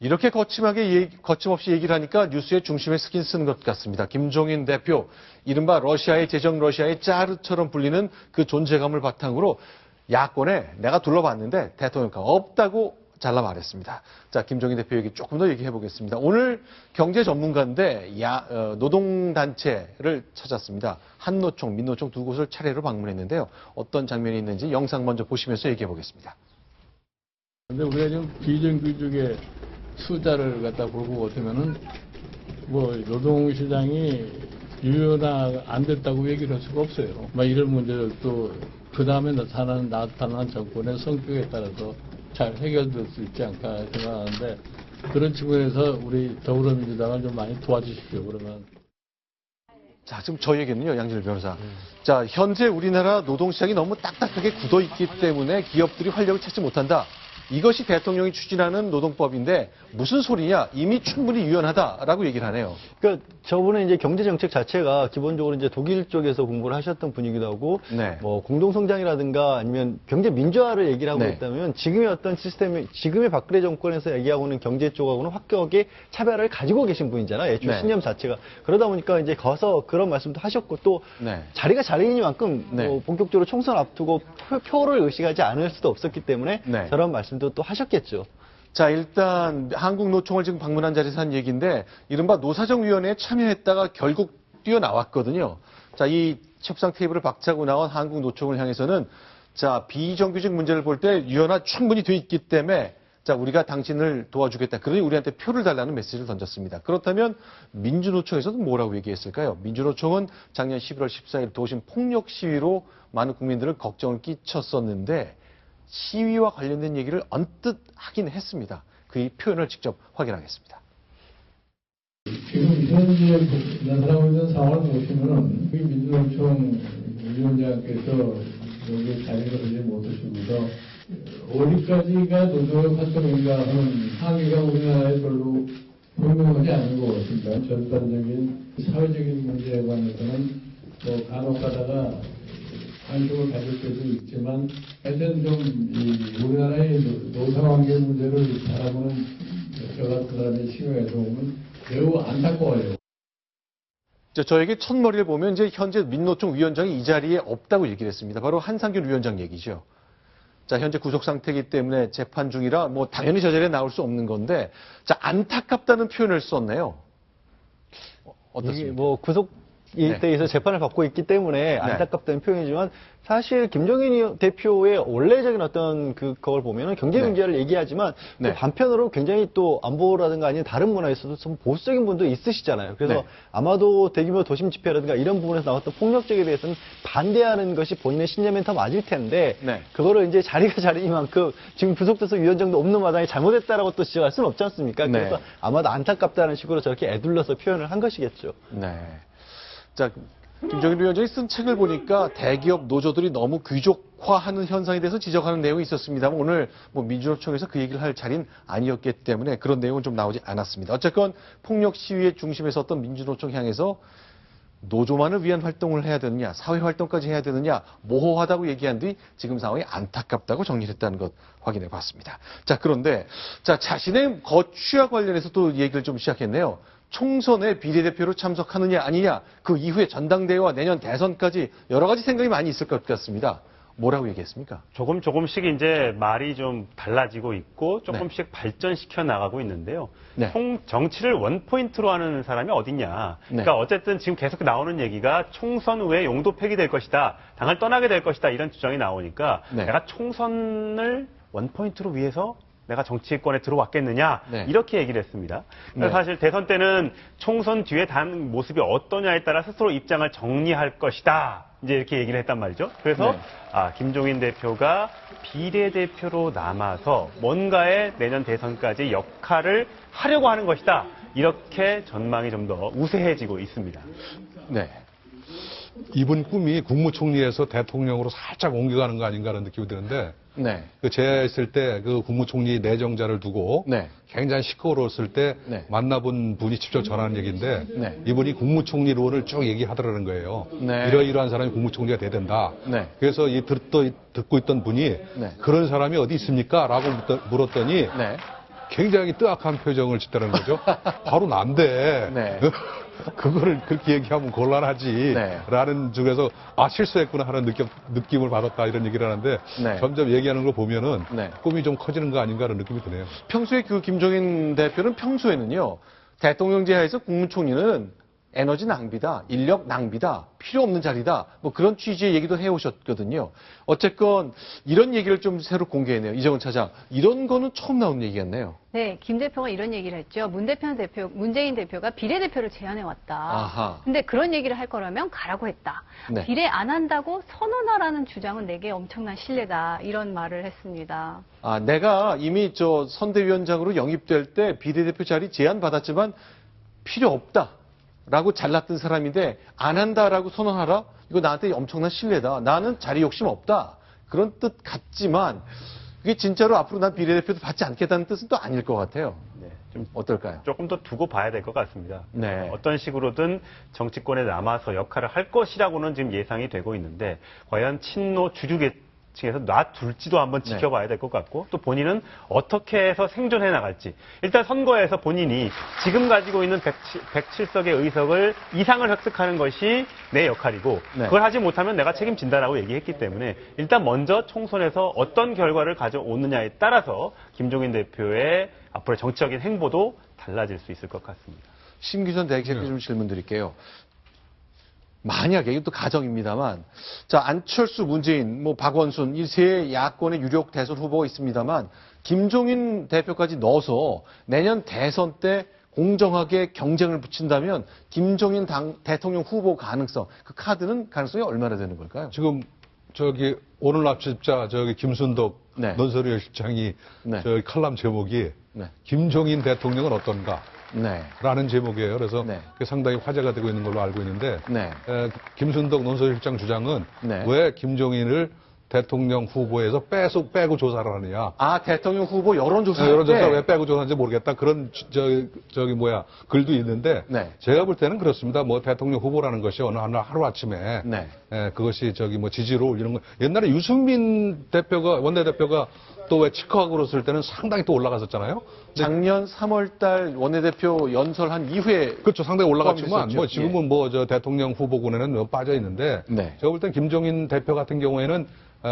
이렇게 거침없이 얘기를 하니까 뉴스의 중심에 스킨 쓴 것 같습니다. 김종인 대표, 이른바 러시아의 제정 러시아의 짜르처럼 불리는 그 존재감을 바탕으로 야권에 내가 둘러봤는데 대통령감 없다고 잘라 말했습니다. 자, 김종인 대표 얘기 조금 더 얘기해 보겠습니다. 오늘 경제 전문가인데 노동단체를 찾았습니다. 한노총, 민노총 두 곳을 차례로 방문했는데요. 어떤 장면이 있는지 영상 먼저 보시면서 얘기해 보겠습니다. 근데 우리가 지금 비정규직의 숫자를 갖다 보고 어쩌면은 뭐 노동시장이 유연화 안 됐다고 얘기를 할 수가 없어요. 막 이런 문제를 또 그 다음에 나타난 정권의 성격에 따라서 잘 해결될 수 있지 않을까 생각하는데 그런 측면에서 우리 더불어민주당을 좀 많이 도와주십시오. 그러면. 자, 지금 저 얘기는요, 양진일 변호사. 자, 현재 우리나라 노동시장이 너무 딱딱하게 굳어 있기 때문에 기업들이 활력을 찾지 못한다. 이것이 대통령이 추진하는 노동법인데 무슨 소리냐? 이미 충분히 유연하다라고 얘기를 하네요. 그러니까 저번에 이제 경제 정책 자체가 기본적으로 이제 독일 쪽에서 공부를 하셨던 분이기도 하고, 네. 뭐 공동성장이라든가 아니면 경제 민주화를 얘기를 하고 네. 있다면 지금의 어떤 시스템이 지금의 박근혜 정권에서 얘기하고는 경제 쪽하고는 확격하게 차별화를 가지고 계신 분이잖아요. 애초에 네. 신념 자체가. 그러다 보니까 이제 가서 그런 말씀도 하셨고 또 네. 자리가 자리이니만큼 네. 뭐 본격적으로 총선 앞두고 표를 의식하지 않을 수도 없었기 때문에 네. 저런 말씀도 또 하셨겠죠. 자, 일단 한국노총을 지금 방문한 자리에서 한 얘기인데 이른바 노사정위원회에 참여했다가 결국 뛰어나왔거든요. 자, 이 협상 테이블을 박차고 나온 한국노총을 향해서는 자, 비정규직 문제를 볼 때 유연화 충분히 돼 있기 때문에 자, 우리가 당신을 도와주겠다. 그러니 우리한테 표를 달라는 메시지를 던졌습니다. 그렇다면 민주노총에서는 뭐라고 얘기했을까요? 민주노총은 작년 11월 14일 도심 폭력 시위로 많은 국민들을 걱정을 끼쳤었는데 시위와 관련된 얘기를 언뜻 하긴 했습니다. 그 표현을 직접 확인하겠습니다. 지금 현재 나타나고 있는 상황을 보시면은 민주노총 위원장께서 여기 자리를 하지 못하시고서 어디까지가 노조의 활동인가 하는 항의가 우리나라에 별로 분명하지 않은 것 같습니다. 전반적인 사회적인 문제에 관해서는 뭐 간혹 가다가 관심을 가질 때도 있지만 하여튼 좀 우리나라의 노사관계 문제를 바라보는 저 같은 사람의 시각에서 보면 매우 안타까워요. 저에게 첫머리를 보면 이제 현재 민노총 위원장이 이 자리에 없다고 얘기를 했습니다. 바로 한상균 위원장 얘기죠. 자, 현재 구속 상태이기 때문에 재판 중이라 뭐 당연히 저 자리에 나올 수 없는 건데 자, 안타깝다는 표현을 썼네요. 어떻습니까? 뭐 구속 일대에서 재판을 받고 있기 때문에 안타깝다는 표현이지만 사실 김종인 대표의 원래적인 어떤 그걸 보면은 경제 문제를 얘기하지만 또 반편으로 굉장히 또 안보라든가 아니면 다른 문화에서도 좀 보수적인 분도 있으시잖아요. 그래서 아마도 대규모 도심 집회라든가 이런 부분에서 나왔던 폭력적에 대해서는 반대하는 것이 본인의 신념엔 더 맞을 텐데 그거를 이제 자리가 자리니만큼 지금 구속돼서 위원장도 없는 마당에 잘못했다라고 또 지적할 수는 없지 않습니까? 그래서 아마도 안타깝다는 식으로 저렇게 애둘러서 표현을 한 것이겠죠. 네. 자, 김종인 위원장이 쓴 책을 보니까 대기업 노조들이 너무 귀족화하는 현상에 대해서 지적하는 내용이 있었습니다만 오늘 뭐 민주노총에서 그 얘기를 할 자리는 아니었기 때문에 그런 내용은 좀 나오지 않았습니다. 어쨌건 폭력 시위의 중심에 섰던 민주노총 향해서 노조만을 위한 활동을 해야 되느냐, 사회 활동까지 해야 되느냐, 모호하다고 얘기한 뒤 지금 상황이 안타깝다고 정리를 했다는 것 확인해 봤습니다. 자, 그런데 자, 자신의 거취와 관련해서 또 얘기를 좀 시작했네요. 총선에 비례대표로 참석하느냐 아니냐 그 이후에 전당대회와 내년 대선까지 여러 가지 생각이 많이 있을 것 같습니다. 뭐라고 얘기했습니까? 조금씩 이제 말이 좀 달라지고 있고 조금씩 발전시켜 나가고 있는데요. 정치를 원포인트로 하는 사람이 어딨냐. 그러니까 어쨌든 지금 계속 나오는 얘기가 총선 후에 용도 폐기될 것이다. 당을 떠나게 될 것이다. 이런 주장이 나오니까 내가 총선을 원포인트로 위해서 내가 정치권에 들어왔겠느냐 이렇게 얘기를 했습니다. 사실 대선 때는 총선 뒤에 단 모습이 어떠냐에 따라 스스로 입장을 정리할 것이다. 이제 이렇게 얘기를 했단 말이죠. 그래서 김종인 대표가 비례대표로 남아서 뭔가의 내년 대선까지 역할을 하려고 하는 것이다. 이렇게 전망이 좀 더 우세해지고 있습니다. 네. 이분 꿈이 국무총리에서 대통령으로 살짝 옮겨가는 거 아닌가라는 느낌이 드는데 그 제가 있을 때 그 국무총리 내정자를 두고 굉장히 시끄러웠을 때 만나본 분이 직접 전하는 얘기인데 이분이 국무총리론을 쭉 얘기하더라는 거예요. 이러이러한 사람이 국무총리가 돼야 된다. 그래서 듣고 있던 분이 그런 사람이 어디 있습니까? 라고 물었더니 굉장히 뜨악한 표정을 짓다는 거죠. 바로 난데. 네. 그거를 그렇게 얘기하면 곤란하지. 네. 라는 쪽에서, 실수했구나 하는 느낌을 받았다 이런 얘기를 하는데, 네. 점점 얘기하는 걸 보면은, 네. 꿈이 좀 커지는 거 아닌가 하는 느낌이 드네요. 평소에 그 김종인 대표는 평소에는요, 대통령제하에서 국무총리는 에너지 낭비다, 인력 낭비다, 필요 없는 자리다, 뭐 그런 취지의 얘기도 해오셨거든요. 어쨌건 이런 얘기를 좀 새로 공개했네요. 이정은 차장. 이런 거는 처음 나온 얘기였네요. 네, 김 대표가 이런 얘기를 했죠. 문재인 대표가 비례대표를 제안해 왔다. 아하. 근데 그런 얘기를 할 거라면 가라고 했다. 네. 비례 안 한다고 선언하라는 주장은 내게 엄청난 신뢰다. 이런 말을 했습니다. 내가 이미 선대위원장으로 영입될 때 비례대표 자리 제안 받았지만 필요 없다. 라고 잘났던 사람인데 안 한다라고 선언하라? 이거 나한테 엄청난 신뢰다. 나는 자리 욕심 없다. 그런 뜻 같지만 그게 진짜로 앞으로 난 비례대표도 받지 않겠다는 뜻은 또 아닐 것 같아요. 네, 좀 어떨까요? 조금 더 두고 봐야 될 것 같습니다. 네. 어떤 식으로든 정치권에 남아서 역할을 할 것이라고는 지금 예상이 되고 있는데 과연 친노 주류계 층에서 놔둘지도 한번 지켜봐야 될 것 같고 또 본인은 어떻게 해서 생존해 나갈지 일단 선거에서 본인이 지금 가지고 있는 107석의 의석을 이상을 획득하는 것이 내 역할이고 네. 그걸 하지 못하면 내가 책임진다라고 얘기했기 때문에 일단 먼저 총선에서 어떤 결과를 가져오느냐에 따라서 김종인 대표의 앞으로의 정치적인 행보도 달라질 수 있을 것 같습니다. 심기선 대기자께 좀 질문 드릴게요. 만약에 이것도 가정입니다만, 자 안철수, 문재인, 박원순 이 세 야권의 유력 대선 후보가 있습니다만 김종인 대표까지 넣어서 내년 대선 때 공정하게 경쟁을 붙인다면 김종인 대통령 후보 가능성, 그 카드는 가능성이 얼마나 되는 걸까요? 지금 오늘 납치자 김순덕 네. 논설위원 실장이 네. 칼럼 제목이 네. 김종인 대통령은 어떤가? 네. 라는 제목이에요. 그래서 네. 그게 상당히 화제가 되고 있는 걸로 알고 있는데 네. 김순덕 논설실장 주장은 네. 왜 김종인을 대통령 후보에서 빼고 조사를 하느냐. 대통령 후보 여론조사. 여론조사 왜 빼고 조사하는지 모르겠다. 그런 글도 있는데 네. 제가 볼 때는 그렇습니다. 대통령 후보라는 것이 어느 하루아침에 네. 그것이 지지율을 올리는 거. 옛날에 유승민 원내대표가 또 왜 치과하고 그랬을 때는 상당히 또 올라갔었잖아요. 작년 3월달 원내대표 연설한 이후에 그렇죠. 상당히 올라갔지만 포함됐었죠. 지금은 대통령 후보군에는 빠져 있는데 네. 제가 볼 땐 김종인 대표 같은 경우에는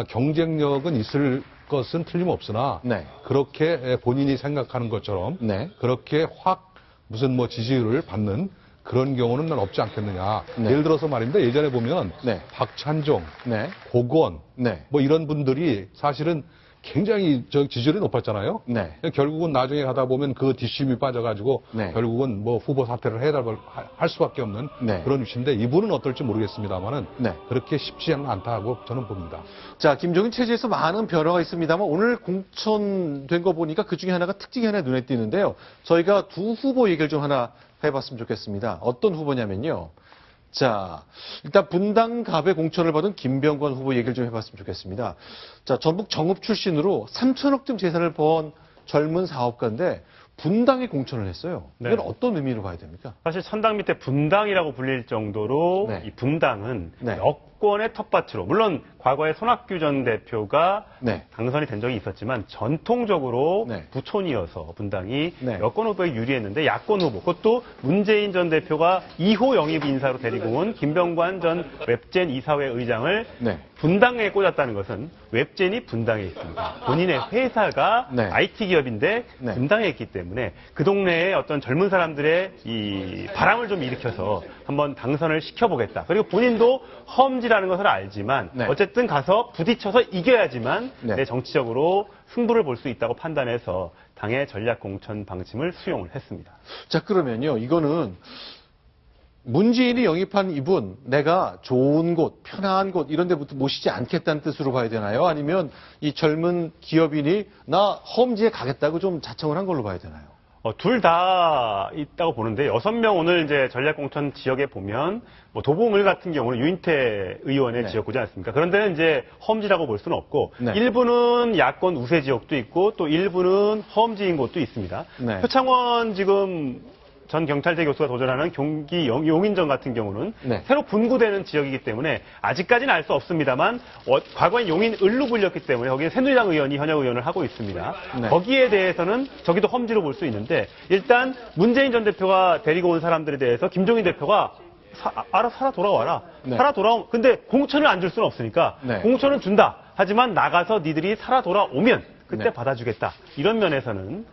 경쟁력은 있을 것은 틀림없으나 네. 그렇게 본인이 생각하는 것처럼 네. 그렇게 확 무슨 지지율을 받는 그런 경우는 난 없지 않겠느냐. 네. 예를 들어서 말입니다. 예전에 보면 네. 박찬종, 네. 고건 네. 이런 분들이 사실은 굉장히 지지율이 높았잖아요. 네. 결국은 나중에 가다 보면 그 뒷심이 빠져가지고 네. 결국은 후보 사퇴를 할 수밖에 없는 네. 그런 위치인데 이분은 어떨지 모르겠습니다만은 네. 그렇게 쉽지는 않다고 저는 봅니다. 자, 김종인 체제에서 많은 변화가 있습니다만 오늘 공천된 거 보니까 그 중에 하나가 특징이 하나 눈에 띄는데요. 저희가 두 후보 얘기를 좀 하나 해봤으면 좋겠습니다. 어떤 후보냐면요. 자, 일단 분당갑의 공천을 받은 김병관 후보 얘기를 좀 해봤으면 좋겠습니다. 자, 전북 정읍 출신으로 3천억쯤 재산을 번 젊은 사업가인데 분당에 공천을 했어요. 이건 네. 어떤 의미로 봐야 됩니까? 사실 천당 밑에 분당이라고 불릴 정도로 네. 이 분당은 네. 여권의 텃밭으로 물론 과거에 손학규 전 대표가 네. 당선이 된 적이 있었지만 전통적으로 네. 부촌이어서 분당이 네. 여권 후보에 유리했는데 야권 후보 그것도 문재인 전 대표가 2호 영입 인사로 데리고 온 김병관 전 웹젠 이사회 의장을 네. 분당에 꽂았다는 것은 웹젠이 분당에 있습니다. 본인의 회사가 네. IT 기업인데 네. 분당에 있기 때문에 그 동네에 어떤 젊은 사람들의 이 바람을 좀 일으켜서 한번 당선을 시켜보겠다. 그리고 본인도 험지라는 것을 알지만 네. 어쨌든 가서 부딪혀서 이겨야지만 네. 내 정치적으로 승부를 볼 수 있다고 판단해서 당의 전략공천 방침을 수용을 했습니다. 자, 그러면요. 이거는 문재인이 영입한 이분, 내가 좋은 곳, 편한 곳 이런 데부터 모시지 않겠다는 뜻으로 봐야 되나요? 아니면 이 젊은 기업인이 나 험지에 가겠다고 좀 자청을 한 걸로 봐야 되나요? 둘 다 있다고 보는데 6명 오늘 이제 전략공천 지역에 보면 도봉을 같은 경우는 유인태 의원의 네. 지역구지 않습니까? 그런데 이제 험지라고 볼 수는 없고 네. 일부는 야권 우세 지역도 있고 또 일부는 험지인 곳도 있습니다. 네. 표창원 지금 전 경찰대 교수가 도전하는 경기 용인전 같은 경우는 네. 새로 분구되는 지역이기 때문에 아직까지는 알 수 없습니다만 과거에 용인 을로 불렸기 때문에 거기에 새누리당 의원이 현역 의원을 하고 있습니다. 네. 거기에 대해서는 저기도 험지로 볼 수 있는데 일단 문재인 전 대표가 데리고 온 사람들에 대해서 김종인 대표가 알아서 살아 돌아와라. 네. 근데 공천을 안 줄 수는 없으니까 네. 공천은 준다. 하지만 나가서 니들이 살아 돌아오면 그때 네. 받아주겠다. 이런 면에서는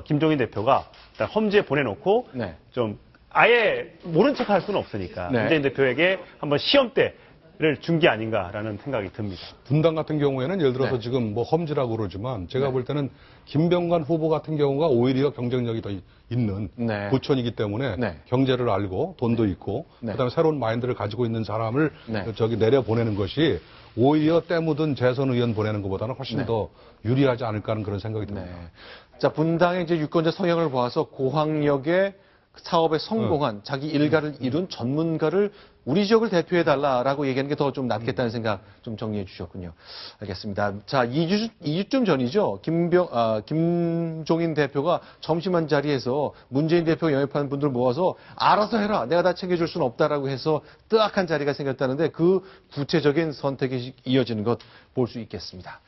김종인 대표가 일단 험지에 보내놓고 네. 좀 아예 모른 척 할 수는 없으니까 네. 문재인 대표에게 한번 시험대를 준 게 아닌가라는 생각이 듭니다. 분당 같은 경우에는 예를 들어서 네. 지금 뭐 험지라고 그러지만 제가 네. 볼 때는 김병관 후보 같은 경우가 오히려 경쟁력이 더 있는 네. 부촌이기 때문에 네. 경제를 알고 돈도 있고 네. 그다음에 새로운 마인드를 가지고 있는 사람을 네. 저기 내려 보내는 것이 오히려 때 묻은 재선 의원 보내는 것보다는 훨씬 네. 더 유리하지 않을까 하는 그런 생각이 듭니다. 네. 자, 분당의 이제 유권자 성향을 보아서 고학력의 사업에 성공한 자기 일가를 이룬 전문가를 우리 지역을 대표해달라라고 얘기하는 게 더 좀 낫겠다는 생각 좀 정리해 주셨군요. 알겠습니다. 자, 2주쯤 전이죠. 김종인 대표가 점심한 자리에서 문재인 대표 영입한 분들 모아서 알아서 해라. 내가 다 챙겨줄 수는 없다라고 해서 뜨악한 자리가 생겼다는데 그 구체적인 선택이 이어지는 것 볼 수 있겠습니다.